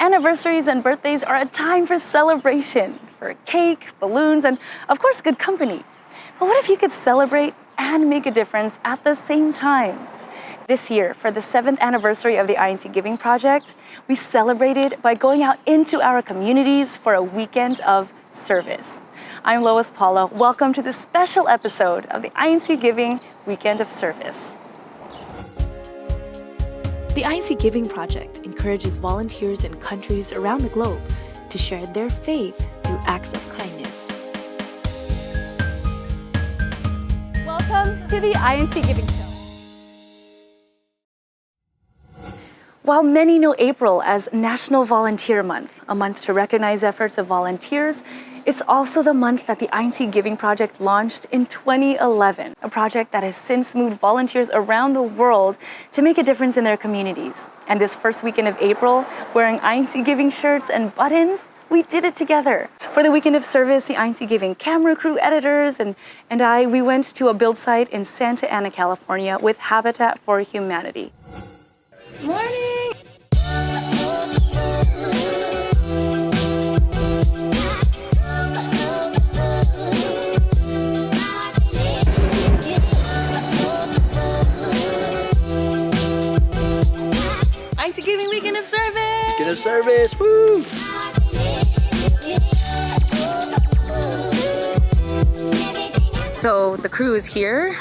Anniversaries and birthdays are a time for celebration, for cake, balloons, and of course, good company. But what if you could celebrate and make a difference at the same time? This year, for the 7th anniversary of the INC Giving Project, we celebrated by going out into our communities for a weekend of service. I'm Lois Paula. Welcome to this special episode of the INC Giving Weekend of Service. The INC Giving Project encourages volunteers in countries around the globe to share their faith through acts of kindness. Welcome to the INC Giving Show. While many know April as National Volunteer Month, a month to recognize efforts of volunteers, it's also the month that the INC Giving Project launched in 2011, a project that has since moved volunteers around the world to make a difference in their communities. And this first weekend of April, wearing INC Giving shirts and buttons, we did it together. For the weekend of service, the INC Giving camera crew editors and we went to a build site in Santa Ana, California with Habitat for Humanity. Morning! INC Giving Weekend of Service! Weekend of Service, woo! So the crew is here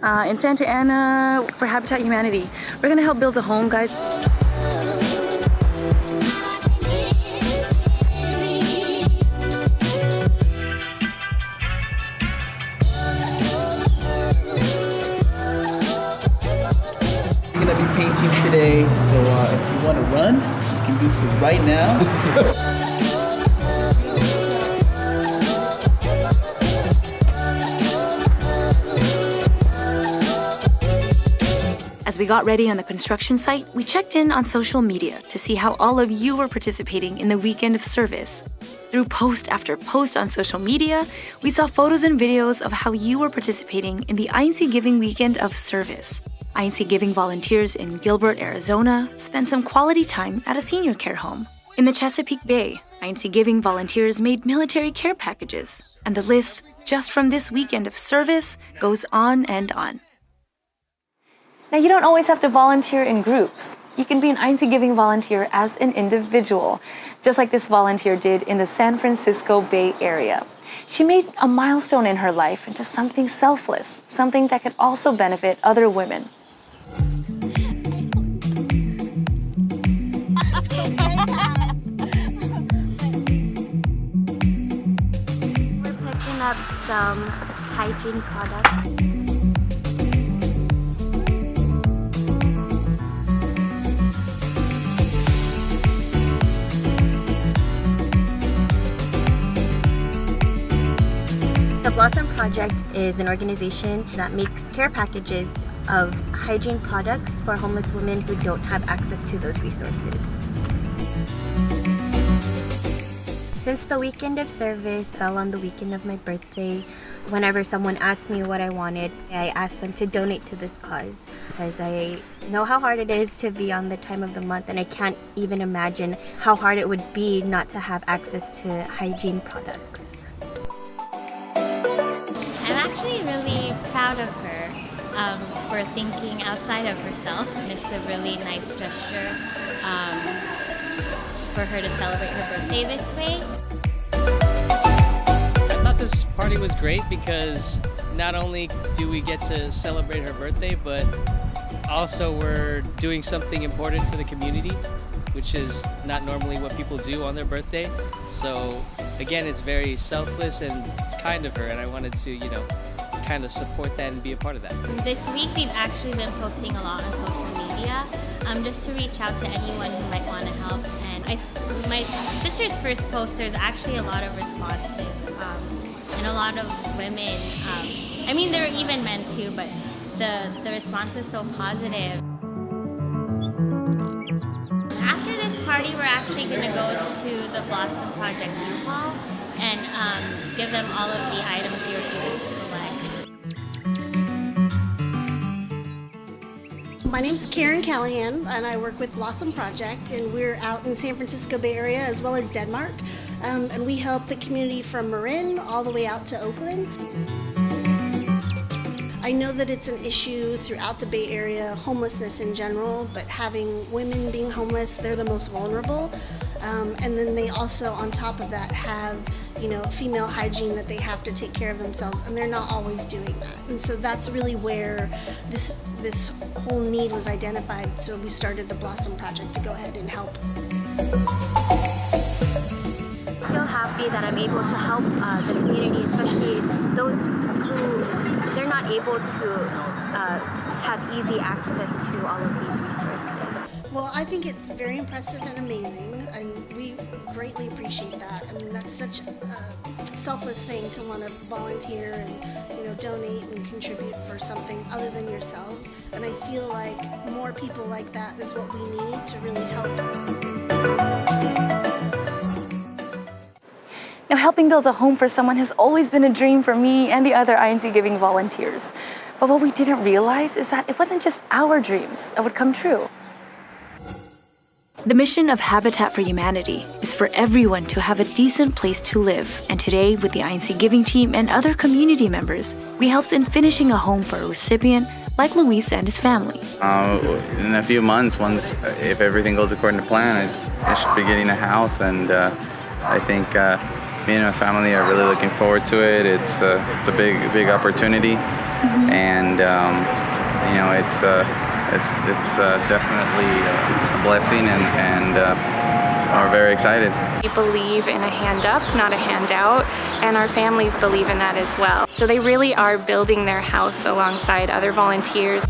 in Santa Ana for Habitat Humanity. We're gonna help build a home, guys. We're gonna be painting today, so if you want to run, you can do so right now. As we got ready on the construction site, we checked in on social media to see how all of you were participating in the weekend of service. Through post after post on social media, we saw photos and videos of how you were participating in the INC Giving Weekend of Service. INC Giving volunteers in Gilbert, Arizona spent some quality time at a senior care home. In the Chesapeake Bay, INC Giving volunteers made military care packages. And the list, just from this weekend of service, goes on and on. Now, you don't always have to volunteer in groups. You can be an INC Giving volunteer as an individual, just like this volunteer did in the San Francisco Bay Area. She made a milestone in her life into something selfless, something that could also benefit other women. We're picking up some hygiene products. The Blossom Project is an organization that makes care packages of hygiene products for homeless women who don't have access to those resources. Since the weekend of service fell on the weekend of my birthday, whenever someone asked me what I wanted, I asked them to donate to this cause because I know how hard it is to be on the time of the month, and I can't even imagine how hard it would be not to have access to hygiene products. I'm actually really proud of her for thinking outside of herself, and it's a really nice gesture for her to celebrate her birthday this way. I thought this party was great because not only do we get to celebrate her birthday, but also we're doing something important for the community, which is not normally what people do on their birthday. So again, it's very selfless and it's kind of her, and I wanted to, kind of support that and be a part of that. This week we've actually been posting a lot on social media just to reach out to anyone who might want to help. And my sister's first post, there's actually a lot of responses and a lot of women. There were even men too, but the response was so positive. After this party, we're actually going to go to the Blossom Project U-Haul and give them all of the items we were able to collect. My name's Karen Callahan, and I work with Blossom Project, and we're out in San Francisco Bay Area as well as Denmark, and we help the community from Marin all the way out to Oakland. I know that it's an issue throughout the Bay Area, homelessness in general, but having women being homeless, they're the most vulnerable. And then they also, on top of that, have female hygiene that they have to take care of themselves, and they're not always doing that. And so that's really where this whole need was identified. So we started the Blossom Project to go ahead and help. I feel happy that I'm able to help the community, especially those who they're not able to have easy access to all of these resources. Well, I think it's very impressive and amazing, and we greatly appreciate that. I mean, that's such a selfless thing to want to volunteer and donate and contribute for something other than yourselves. And I feel like more people like that is what we need to really help. Now, helping build a home for someone has always been a dream for me and the other INC Giving volunteers. But what we didn't realize is that it wasn't just our dreams that would come true. The mission of Habitat for Humanity is for everyone to have a decent place to live. And today, with the INC Giving team and other community members, we helped in finishing a home for a recipient like Luis and his family. In a few months, if everything goes according to plan, I should be getting a house, and I think me and my family are really looking forward to it. It's a big opportunity, and it's definitely a blessing, and we're very excited. We believe in a hand up, not a handout, and our families believe in that as well. So they really are building their house alongside other volunteers.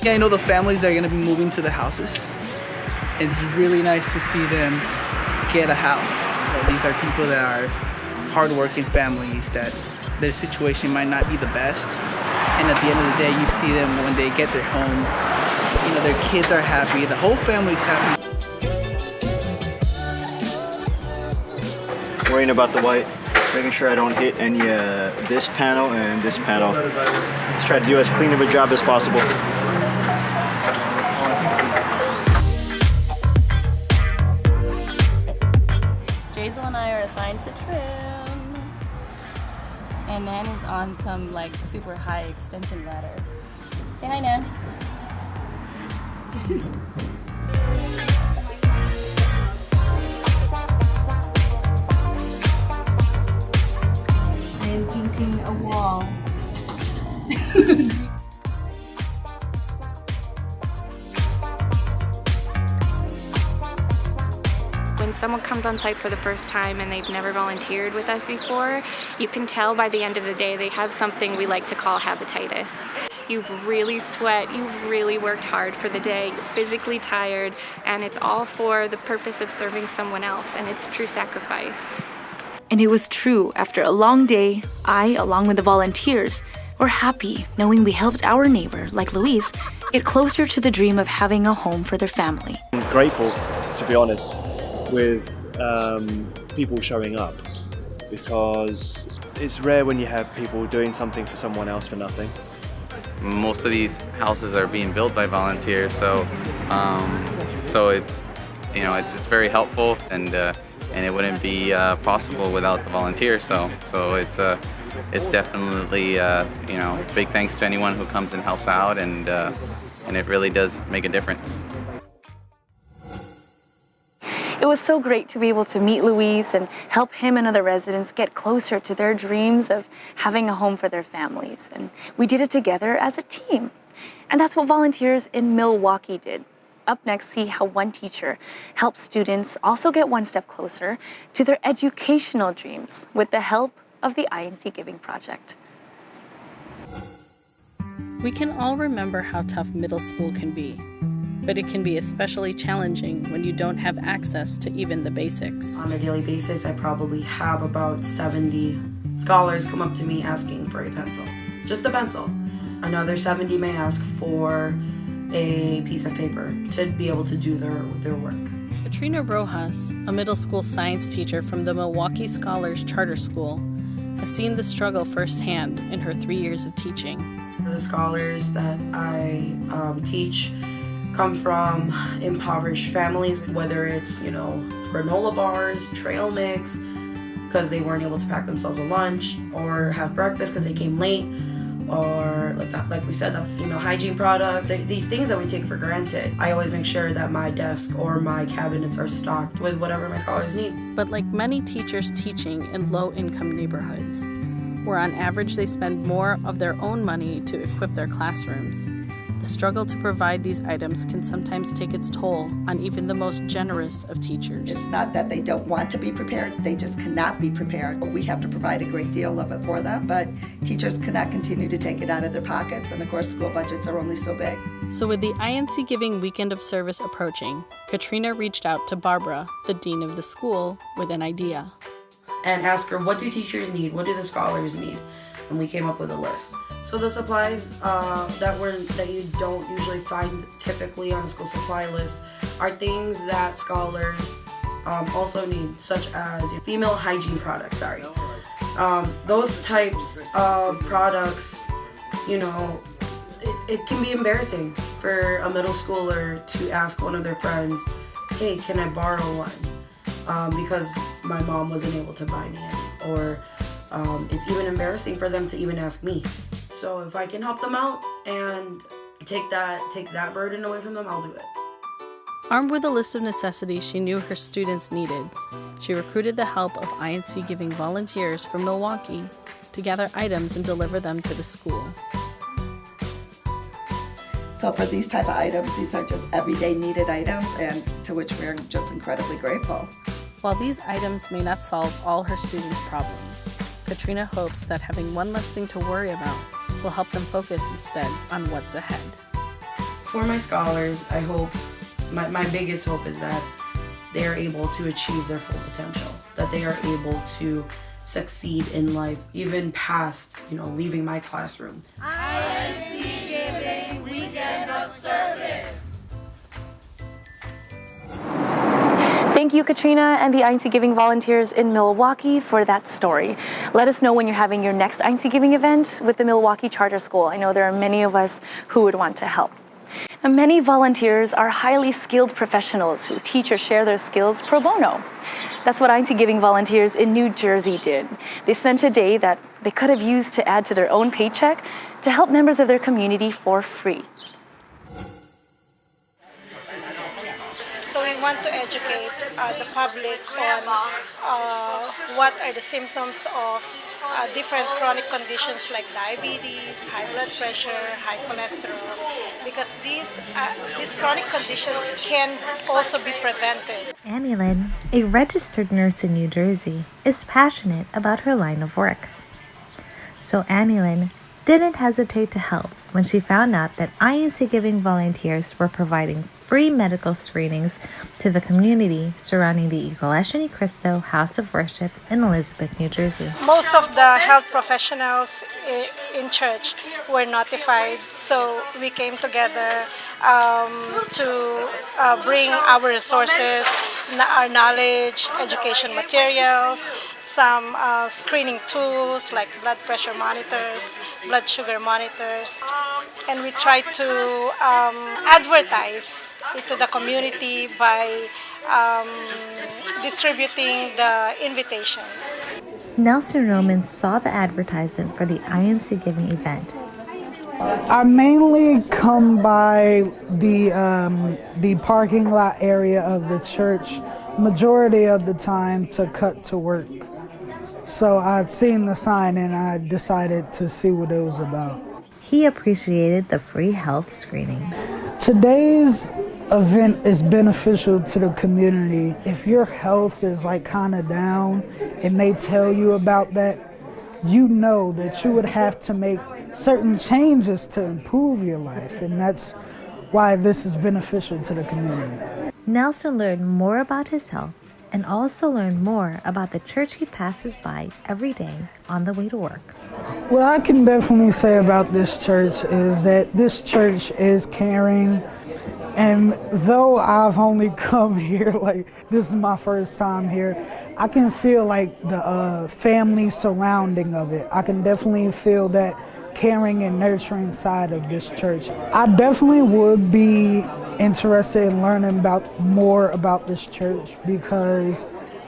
Yeah, I know the families that are going to be moving to the houses. It's really nice to see them get a house. These are people that are hardworking families that their situation might not be the best. And at the end of the day, you see them when they get their home. Their kids are happy, the whole family's happy. Worrying about the white, making sure I don't hit any this panel and this panel. Let's try to do as clean of a job as possible. Jazel and I are assigned to trim, and Nan is on some super high extension ladder. Say hi, Nan. I am painting a wall. When someone comes on site for the first time and they've never volunteered with us before, you can tell by the end of the day they have something we like to call habititis. You've really sweat, you've really worked hard for the day, you're physically tired, and it's all for the purpose of serving someone else, and it's true sacrifice. And it was true. After a long day, I, along with the volunteers, were happy knowing we helped our neighbor, like Luis, get closer to the dream of having a home for their family. I'm grateful, to be honest, with people showing up, because it's rare when you have people doing something for someone else for nothing. Most of these houses are being built by volunteers, so it's very helpful, and it wouldn't be possible without the volunteers. So it's definitely big thanks to anyone who comes and helps out, and it really does make a difference. It was so great to be able to meet Luis and help him and other residents get closer to their dreams of having a home for their families. And we did it together as a team. And that's what volunteers in Milwaukee did. Up next, see how one teacher helps students also get one step closer to their educational dreams with the help of the INC Giving Project. We can all remember how tough middle school can be, but it can be especially challenging when you don't have access to even the basics. On a daily basis, I probably have about 70 scholars come up to me asking for a pencil, just a pencil. Another 70 may ask for a piece of paper to be able to do their work. Katrina Rojas, a middle school science teacher from the Milwaukee Scholars Charter School, has seen the struggle firsthand in her 3 years of teaching. The scholars that I teach come from impoverished families, whether it's, granola bars, trail mix, because they weren't able to pack themselves a lunch, or have breakfast because they came late, or like we said, hygiene product, these things that we take for granted. I always make sure that my desk or my cabinets are stocked with whatever my scholars need. But like many teachers teaching in low-income neighborhoods, where on average they spend more of their own money to equip their classrooms, the struggle to provide these items can sometimes take its toll on even the most generous of teachers. It's not that they don't want to be prepared, they just cannot be prepared. We have to provide a great deal of it for them, but teachers cannot continue to take it out of their pockets, and of course school budgets are only so big. So with the INC Giving Weekend of Service approaching, Katrina reached out to Barbara, the dean of the school, with an idea. And ask her, what do teachers need? What do the scholars need? And we came up with a list. So the supplies that you don't usually find typically on a school supply list are things that scholars also need, such as female hygiene products. Those types of products, it can be embarrassing for a middle schooler to ask one of their friends, hey, can I borrow one? Because my mom wasn't able to buy me any, or it's even embarrassing for them to even ask me. So if I can help them out and take that burden away from them, I'll do it. Armed with a list of necessities she knew her students needed, she recruited the help of INC Giving volunteers from Milwaukee to gather items and deliver them to the school. So for these type of items, these are just everyday needed items, and to which we're just incredibly grateful. While these items may not solve all her students' problems, Katrina hopes that having one less thing to worry about will help them focus instead on what's ahead. For my scholars, I hope, my biggest hope is that they are able to achieve their full potential, that they are able to succeed in life, even past, leaving my classroom. INC Giving Weekend of Service. Thank you, Katrina, and the INC Giving volunteers in Milwaukee for that story. Let us know when you're having your next INC Giving event with the Milwaukee Charter School. I know there are many of us who would want to help. And many volunteers are highly skilled professionals who teach or share their skills pro bono. That's what INC Giving volunteers in New Jersey did. They spent a day that they could have used to add to their own paycheck to help members of their community for free. So we want to educate the public on what are the symptoms of different chronic conditions like diabetes, high blood pressure, high cholesterol, because these chronic conditions can also be prevented. Annie Lynn, a registered nurse in New Jersey, is passionate about her line of work. So Annie Lynn didn't hesitate to help when she found out that INC Giving volunteers were providing free medical screenings to the community surrounding the Iglesia Cristo House of Worship in Elizabeth, New Jersey. Most of the health professionals in church were notified, so we came together to bring our resources, our knowledge, education materials, some screening tools like blood pressure monitors, blood sugar monitors, and we try to advertise it to the community by distributing the invitations. Nelson Roman saw the advertisement for the INC Giving event. I mainly come by the parking lot area of the church majority of the time to cut to work. So I'd seen the sign and I decided to see what it was about. He appreciated the free health screening. Today's event is beneficial to the community. If your health is kind of down and they tell you about that, you know that you would have to make certain changes to improve your life, and that's why this is beneficial to the community. Nelson learned more about his health and also learned more about the church he passes by every day on the way to work. What I can definitely say about this church is that this church is caring. And though I've only come here, like this is my first time here, I can feel like the family surrounding of it. I can definitely feel that caring and nurturing side of this church. I definitely would be interested in learning more about this church, because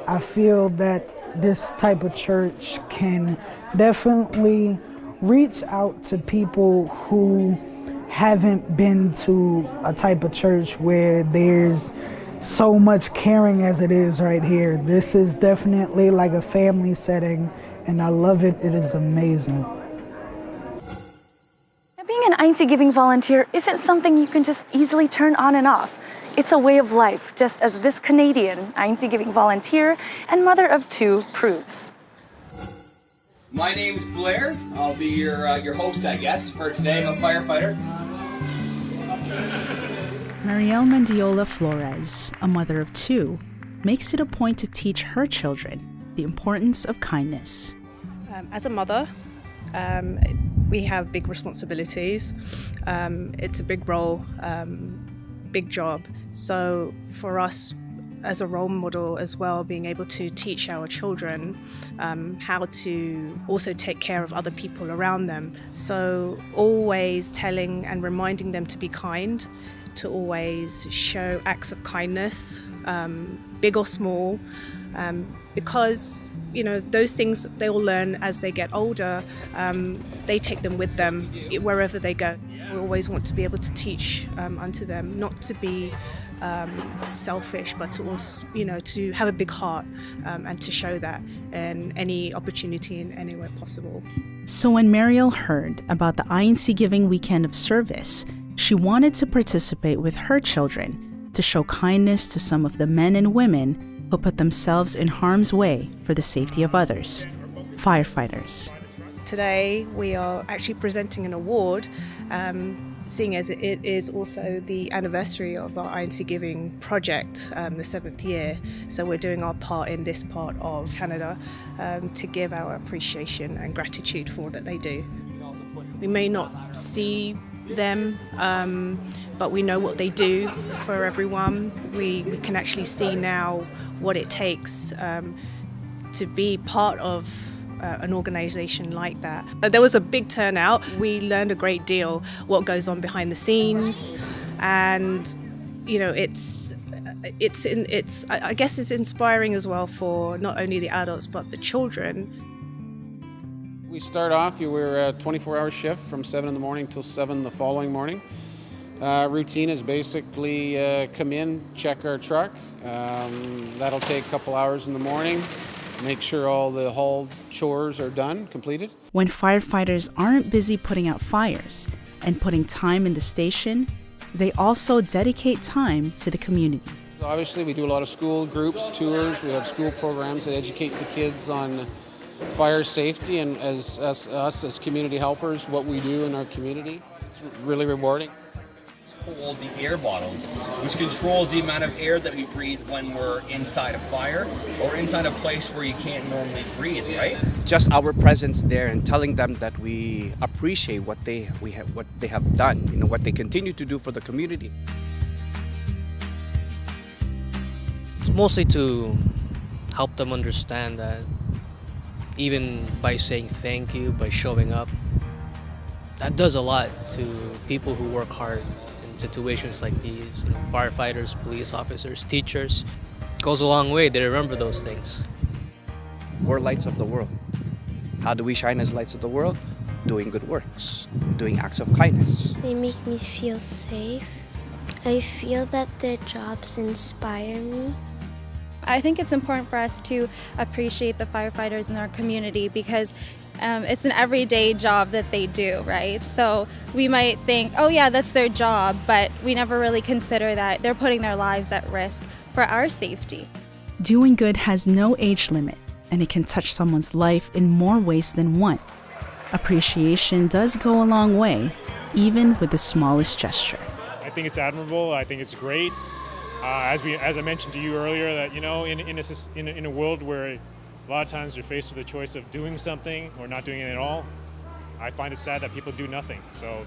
I feel that this type of church can definitely reach out to people who haven't been to a type of church where there's so much caring as it is right here. This is definitely like a family setting, and I love it. It is amazing. Now, being an INC Giving volunteer isn't something you can just easily turn on and off. It's a way of life, just as this Canadian INC Giving volunteer and mother of 2 proves. My name's Blair. I'll be your host, I guess, for today. I'm a firefighter. Marielle Mendiola Flores, a mother of 2, makes it a point to teach her children the importance of kindness. As a mother, we have big responsibilities. It's a big role, big job. So for us, as a role model as well, being able to teach our children how to also take care of other people around them. So always telling and reminding them to be kind, to always show acts of kindness, big or small, because those things they will learn as they get older. They take them with them wherever they go. We always want to be able to teach unto them not to be selfish, but to also, to have a big heart and to show that in any opportunity in any way possible. So when Marielle heard about the INC Giving Weekend of Service, she wanted to participate with her children to show kindness to some of the men and women who put themselves in harm's way for the safety of others, firefighters. Today we are actually presenting an award, seeing as it is also the anniversary of our INC Giving project, the 7th year. So we're doing our part in this part of Canada to give our appreciation and gratitude for all that they do. We may not see them, but we know what they do for everyone. We can actually see now what it takes to be part of an organisation like that. There was a big turnout. We learned a great deal what goes on behind the scenes, and I guess it's inspiring as well for not only the adults but the children. We start off, we're a 24-hour shift from 7 in the morning till 7 the following morning. Routine is basically come in, check our truck. That'll take a couple hours in the morning. Make sure all the haul chores are done, completed. When firefighters aren't busy putting out fires and putting time in the station, they also dedicate time to the community. Obviously, we do a lot of school groups, tours. We have school programs that educate the kids on fire safety and as us as community helpers, what we do in our community. It's really rewarding. Hold the air bottles, which controls the amount of air that we breathe when we're inside a fire or inside a place where you can't normally breathe, right? Just our presence there and telling them that we appreciate what they have done, what they continue to do for the community. It's mostly to help them understand that even by saying thank you, by showing up, that does a lot to people who work hard in situations like these. Firefighters, police officers, teachers. It goes a long way. They remember those things. We're lights of the world. How do we shine as lights of the world? Doing good works, doing acts of kindness. They make me feel safe. I feel that their jobs inspire me. I think it's important for us to appreciate the firefighters in our community because it's an everyday job that they do, right? So we might think, oh yeah, that's their job, but we never really consider that they're putting their lives at risk for our safety. Doing good has no age limit, and it can touch someone's life in more ways than one. Appreciation does go a long way, even with the smallest gesture. I think it's admirable. I think it's great. As I mentioned to you earlier, that in a world where a lot of times you're faced with a choice of doing something or not doing it at all, I find it sad that people do nothing. So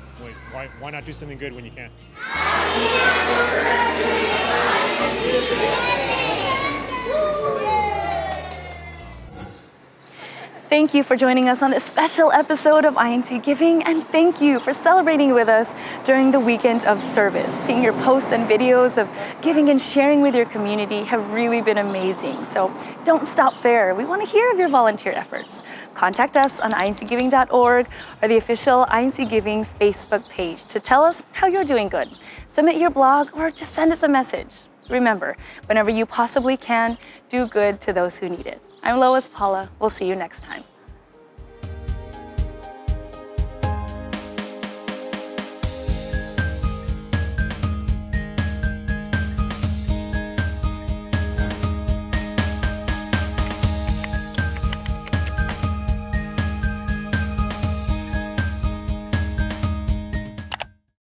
why not do something good when you can? Thank you for joining us on this special episode of INC Giving, and thank you for celebrating with us during the weekend of service. Seeing your posts and videos of giving and sharing with your community have really been amazing. So don't stop there. We want to hear of your volunteer efforts. Contact us on incgiving.org or the official INC Giving Facebook page to tell us how you're doing good. Submit your blog or just send us a message. Remember, whenever you possibly can, do good to those who need it. I'm Lois Paula. We'll see you next time.